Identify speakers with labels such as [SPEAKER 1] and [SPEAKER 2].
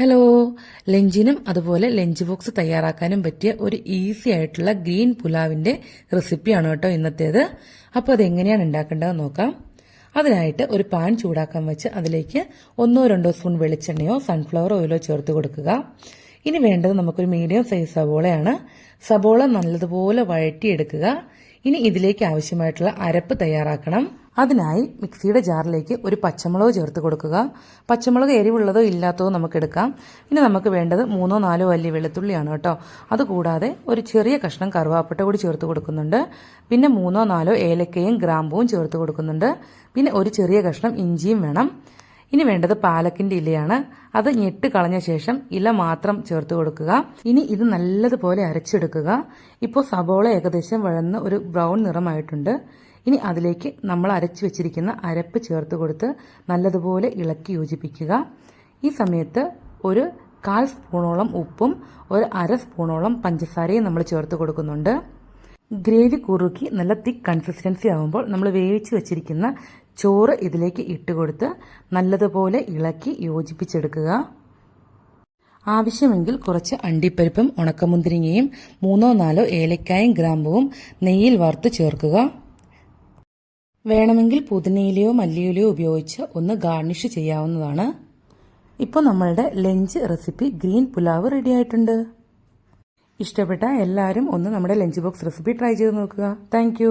[SPEAKER 1] Hello, ലഞ്ചിനും അതുപോലെ lunch box തയ്യാറാക്കാനും പറ്റിയ ഒരു ഈസി ആയിട്ടുള്ള ഗ്രീൻ പുലാവിന്റെ റെസിപ്പിയാണ് കേട്ടോ ഇന്നത്തേത്. അപ്പോൾ അതെങ്ങനെയാണ് ഉണ്ടാക്കേണ്ടതെന്ന് നോക്കാം. അതിനായിട്ട് ഒരു പാൻ ചൂടാക്കാൻ വെച്ച് അതിലേക്ക് 1-2 സ്പൂൺ വെളിച്ചെണ്ണയോ സൺഫ്ലവർ ഓയിലോ ചേർത്ത് കൊടുക്കുക. ഇനി വേണ്ടത് നമുക്കൊരു മീഡിയം സൈസ് സബോളയാണ്. സബോള നല്ലതുപോലെ വഴറ്റിയെടുക്കുക. ഇനി ഇതിലേക്ക് ആവശ്യമായിട്ടുള്ള അരപ്പ് തയ്യാറാക്കണം. അതിനായി മിക്സിയുടെ ജാറിലേക്ക് ഒരു പച്ചമുളക് ചേർത്ത് കൊടുക്കുക. പച്ചമുളക് എരിവുള്ളതോ ഇല്ലാത്തതോ നമുക്ക് എടുക്കാം. പിന്നെ നമുക്ക് വേണ്ടത് 3-4 അല്ലി വെളുത്തുള്ളിയാണ് കേട്ടോ. അതുകൂടാതെ ഒരു ചെറിയ കഷ്ണം കറുവാപ്പട്ട കൂടി ചേർത്ത് കൊടുക്കുന്നുണ്ട്. പിന്നെ 3-4 ഏലക്കയും ഗ്രാമ്പൂവും ചേർത്ത് കൊടുക്കുന്നുണ്ട്. പിന്നെ ഒരു ചെറിയ കഷ്ണം ഇഞ്ചിയും വേണം. ഇനി വേണ്ടത് പാലക്കിന്റെ ഇലയാണ്. അത് ഞെട്ട് കളഞ്ഞ ശേഷം ഇല മാത്രം ചേർത്ത് കൊടുക്കുക. ഇനി ഇത് നല്ലതുപോലെ അരച്ചെടുക്കുക. ഇപ്പോൾ സബോള ഏകദേശം വഴന്ന് ഒരു ബ്രൗൺ നിറമായിട്ടുണ്ട്. ഇനി അതിലേക്ക് നമ്മൾ അരച്ചു വെച്ചിരിക്കുന്ന അരപ്പ് ചേർത്ത് കൊടുത്ത് നല്ലതുപോലെ ഇളക്കി യോജിപ്പിക്കുക. ഈ സമയത്ത് ഒരു 1/4 സ്പൂണോളം ഉപ്പും ഒരു 1/2 സ്പൂണോളം പഞ്ചസാരയും നമ്മൾ ചേർത്ത് കൊടുക്കുന്നുണ്ട്. ഗ്രേവി കുറുക്കി നല്ല തിക്ക് കൺസിസ്റ്റൻസി ആകുമ്പോൾ നമ്മൾ വേവിച്ച് വെച്ചിരിക്കുന്ന ചോറ് ഇതിലേക്ക് ഇട്ടുകൊടുത്ത് നല്ലതുപോലെ ഇളക്കി യോജിപ്പിച്ചെടുക്കുക. ആവശ്യമെങ്കിൽ കുറച്ച് അണ്ടിപ്പരിപ്പും ഉണക്കമുന്തിരിങ്ങയും 3-4 ഏലക്കായും ഗ്രാമ്പുവും നെയ്യിൽ വറുത്ത് ചേർക്കുക. വേണമെങ്കിൽ പുതിനയിലയോ മല്ലിയിലയോ ഉപയോഗിച്ച് ഒന്ന് ഗാർണിഷ് ചെയ്യാവുന്നതാണ്. ഇപ്പോൾ നമ്മളുടെ lunch recipe green pulao ready ആയിട്ടുണ്ട്. ഇഷ്ടപ്പെട്ട എല്ലാവരും ഒന്ന് നമ്മുടെ ലഞ്ച് ബോക്സ് റെസിപ്പി ട്രൈ ചെയ്ത് നോക്കുക. താങ്ക്